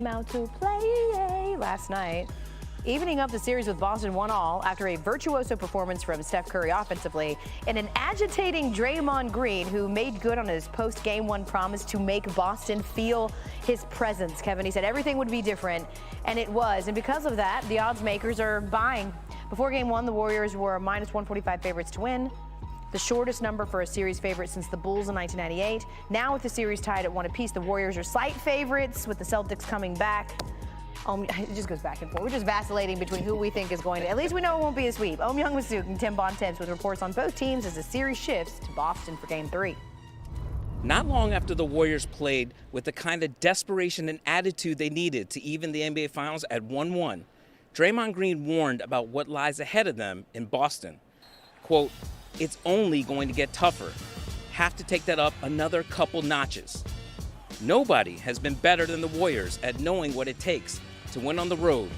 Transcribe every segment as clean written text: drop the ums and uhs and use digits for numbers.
Out to play last night, evening up the series with Boston 1-1 after a virtuoso performance from Steph Curry offensively and an agitating Draymond Green who made good on his post-Game 1 promise to make Boston feel his presence. Kevin, he said everything would be different, and it was. And because of that, the odds makers are buying. Before Game 1, the Warriors were minus 145 favorites to win, the shortest number for a series favorite since the Bulls in 1998. Now with the series tied at 1 apiece, the Warriors are slight favorites with the Celtics coming back. It just goes back and forth. We're just vacillating between who we think is going to. At least we know it won't be a sweep. Young-Masuk and Tim Bontemps with reports on both teams as the series shifts to Boston for Game 3. Not long after the Warriors played with the kind of desperation and attitude they needed to even the NBA Finals at 1-1, Draymond Green warned about what lies ahead of them in Boston. Quote, "It's only going to get tougher. Have to take that up another couple notches." Nobody has been better than the Warriors at knowing what it takes to win on the road.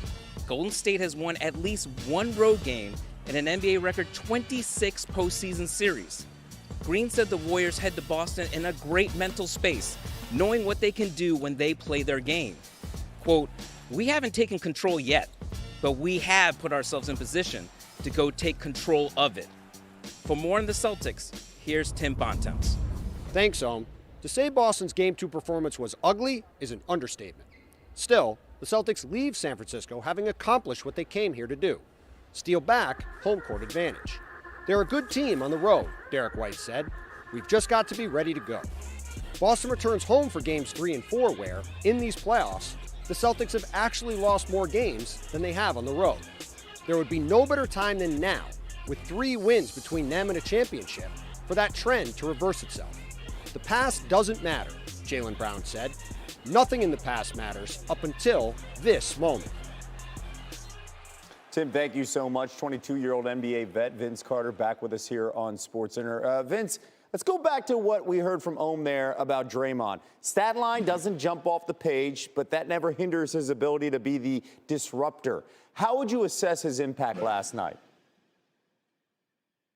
Golden State has won at least one road game in an NBA record 26 postseason series. Green said the Warriors head to Boston in a great mental space, knowing what they can do when they play their game. Quote, "We haven't taken control yet, but we have put ourselves in position to go take control of it." For more on the Celtics, here's Tim Bontemps. Thanks, Ohm. To say Boston's Game 2 performance was ugly is an understatement. Still, the Celtics leave San Francisco having accomplished what they came here to do: steal back home court advantage. They're a good team on the road, Derek White said. "We've just got to be ready to go." Boston returns home for Games 3 and 4 where, in these playoffs, the Celtics have actually lost more games than they have on the road. There would be no better time than now, with 3 wins between them and a championship, for that trend to reverse itself. "The past doesn't matter," Jaylen Brown said. "Nothing in the past matters up until this moment." Tim, thank you so much. 22-year-old NBA vet Vince Carter back with us here on SportsCenter. Vince, let's go back to what we heard from Ohm there about Draymond. Stat line doesn't jump off the page, but that never hinders his ability to be the disruptor. How would you assess his impact last night?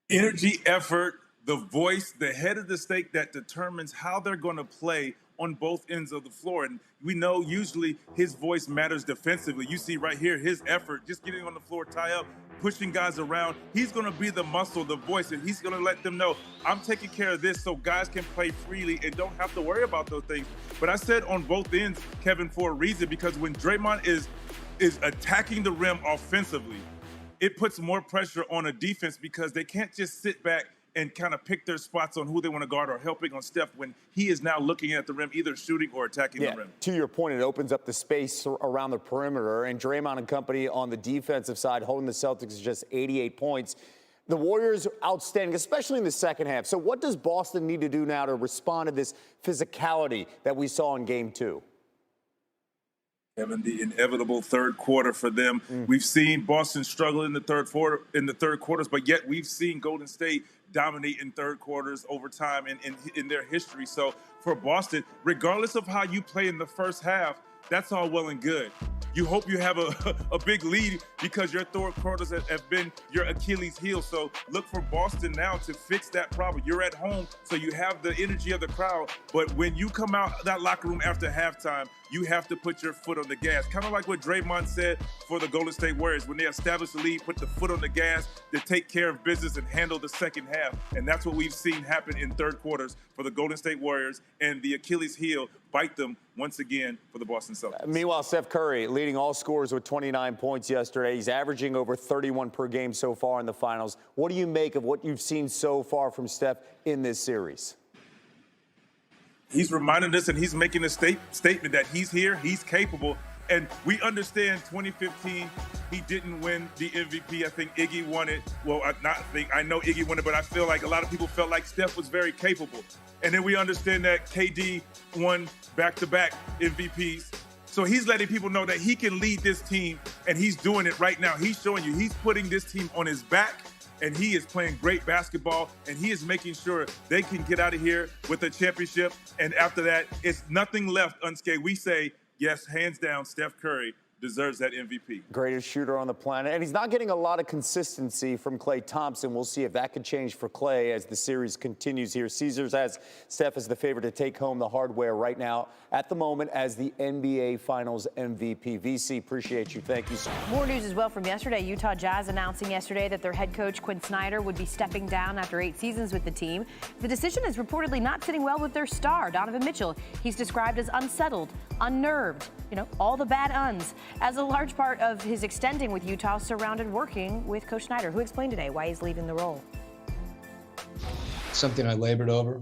Energy, effort, the voice, the head of the stake that determines how they're going to play on both ends of the floor. And we know usually his voice matters defensively. You see right here, his effort, just getting on the floor, tie up, pushing guys around. He's going to be the muscle, the voice, and he's going to let them know, I'm taking care of this so guys can play freely and don't have to worry about those things. But I said on both ends, Kevin, for a reason, because when Draymond is attacking the rim offensively, it puts more pressure on a defense because they can't just sit back and kind of pick their spots on who they want to guard or helping on Steph when he is now looking at the rim, either shooting or attacking the rim. To your point, it opens up the space around the perimeter, and Draymond and company on the defensive side holding the Celtics just 88 points. The Warriors outstanding, especially in the second half. So what does Boston need to do now to respond to this physicality that we saw in Game 2? Kevin, the inevitable third quarter for them. We've seen Boston struggle in the third quarters, but yet we've seen Golden State dominate in third quarters over time in their history. So for Boston, regardless of how you play in the first half, that's all well and good. You hope you have a big lead because your third quarters have been your Achilles heel. So look for Boston now to fix that problem. You're at home, so you have the energy of the crowd. But when you come out that locker room after halftime, you have to put your foot on the gas. Kind of like what Draymond said for the Golden State Warriors. When they establish the lead, put the foot on the gas to take care of business and handle the second half. And that's what we've seen happen in third quarters for the Golden State Warriors. And the Achilles heel bite them once again for the Boston Celtics. Meanwhile, Steph Curry leading all scorers with 29 points yesterday. He's averaging over 31 per game so far in the finals. What do you make of what you've seen so far from Steph in this series? He's reminding us and he's making a statement that he's here, he's capable. And we understand 2015, he didn't win the MVP. I think Iggy won it. Well, I know Iggy won it, but I feel like a lot of people felt like Steph was very capable. And then we understand that KD won back-to-back MVPs. So he's letting people know that he can lead this team, and he's doing it right now. He's showing you he's putting this team on his back, and he is playing great basketball, and he is making sure they can get out of here with a championship. And after that, it's nothing left unscathed. We say, yes, hands down, Steph Curry, deserves that MVP. Greatest shooter on the planet. And he's not getting a lot of consistency from Klay Thompson. We'll see if that could change for Klay as the series continues here. Caesars has Steph as the favorite to take home the hardware right now at the moment as the NBA Finals MVP. VC, appreciate you. Thank you so much. More news as well from yesterday. Utah Jazz announcing yesterday that their head coach, Quinn Snyder, would be stepping down after 8 seasons with the team. The decision is reportedly not sitting well with their star, Donovan Mitchell. He's described as unsettled, unnerved, all the bad uns, as a large part of his extending with Utah surrounded working with Coach Snyder, who explained today why he's leaving the role. Something I labored over.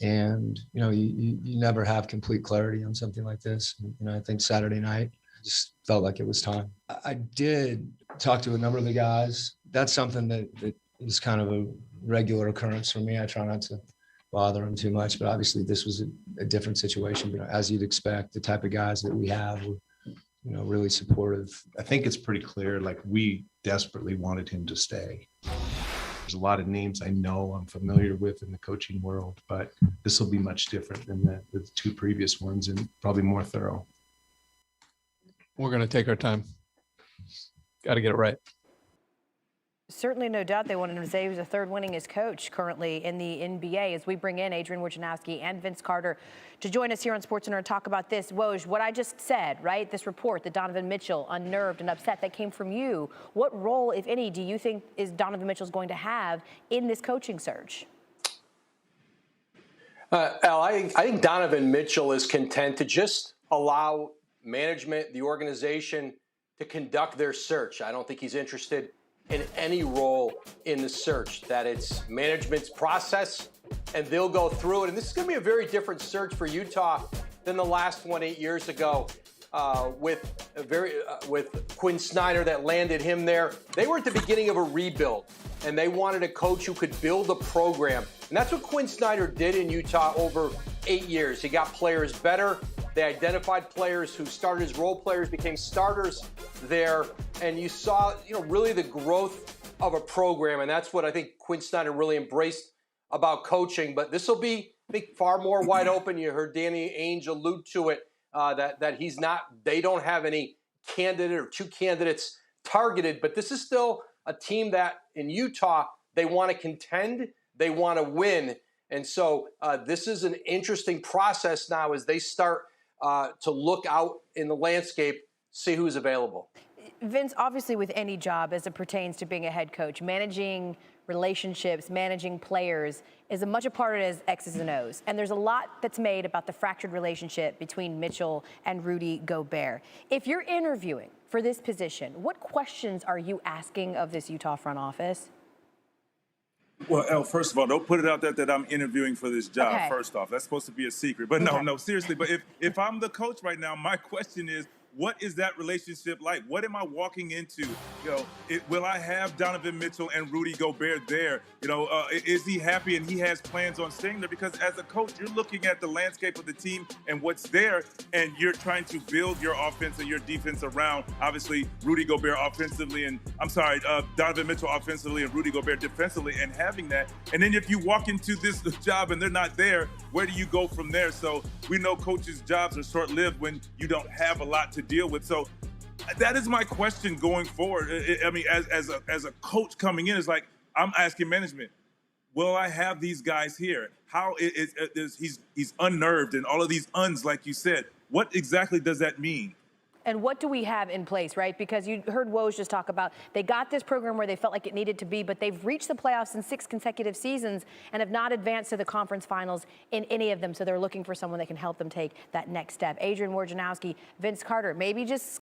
And, you never have complete clarity on something like this. I think Saturday night, I just felt like it was time. I did talk to a number of the guys. That's something that is kind of a regular occurrence for me. I try not to bother them too much, but obviously this was a different situation. As you'd expect, the type of guys that we have were, really supportive. I think it's pretty clear, we desperately wanted him to stay. There's a lot of names I know I'm familiar with in the coaching world, but this will be much different than the 2 previous ones and probably more thorough. We're going to take our time. Got to get it right. Certainly no doubt they wanted him to say he was the third winningest coach currently in the NBA. As we bring in Adrian Wojnarowski and Vince Carter to join us here on SportsCenter and talk about this. Woj, what I just said, right? This report that Donovan Mitchell, unnerved and upset, that came from you. What role, if any, do you think is Donovan Mitchell's going to have in this coaching search? Al, I think Donovan Mitchell is content to just allow management, the organization, to conduct their search. I don't think he's interested in any role in the search, that it's management's process and they'll go through it. And this is going to be a very different search for Utah than the last one 8 years ago with Quinn Snyder that landed him there. They were at the beginning of a rebuild and they wanted a coach who could build a program. And that's what Quinn Snyder did in Utah over 8 years. He got players better. They identified players who started as role players, became starters there. And you saw, really the growth of a program. And that's what I think Quinn Snyder really embraced about coaching. But this will be, I think, far more wide open. You heard Danny Ainge allude to it, that he's not, they don't have any candidate or 2 candidates targeted. But this is still a team that in Utah, they want to contend, they want to win. And so this is an interesting process now as they start to look out in the landscape, see who's available. Vince, obviously with any job as it pertains to being a head coach, managing relationships, managing players is as much a part of it as X's and O's. And there's a lot that's made about the fractured relationship between Mitchell and Rudy Gobert. If you're interviewing for this position, what questions are you asking of this Utah front office? Well, Elle, first of all, don't put it out there that I'm interviewing for this job. Okay. First off, that's supposed to be a secret. But no, seriously. But if I'm the coach right now, my question is, what is that relationship like? What am I walking into? Will I have Donovan Mitchell and Rudy Gobert there? Is he happy and he has plans on staying there? Because as a coach, you're looking at the landscape of the team and what's there, and you're trying to build your offense and your defense around, obviously, Rudy Gobert offensively Donovan Mitchell offensively and Rudy Gobert defensively, and having that. And then if you walk into this job and they're not there, where do you go from there? So we know coaches' jobs are short-lived when you don't have a lot to deal with. So that is my question going forward. I mean, as a coach coming in, it's like I'm asking management, will I have these guys here? How he's unnerved and all of these uns, like you said. What exactly does that mean? And what do we have in place, right? Because you heard Woj just talk about they got this program where they felt like it needed to be, but they've reached the playoffs in 6 consecutive seasons and have not advanced to the conference finals in any of them. So they're looking for someone that can help them take that next step. Adrian Wojnarowski, Vince Carter, maybe just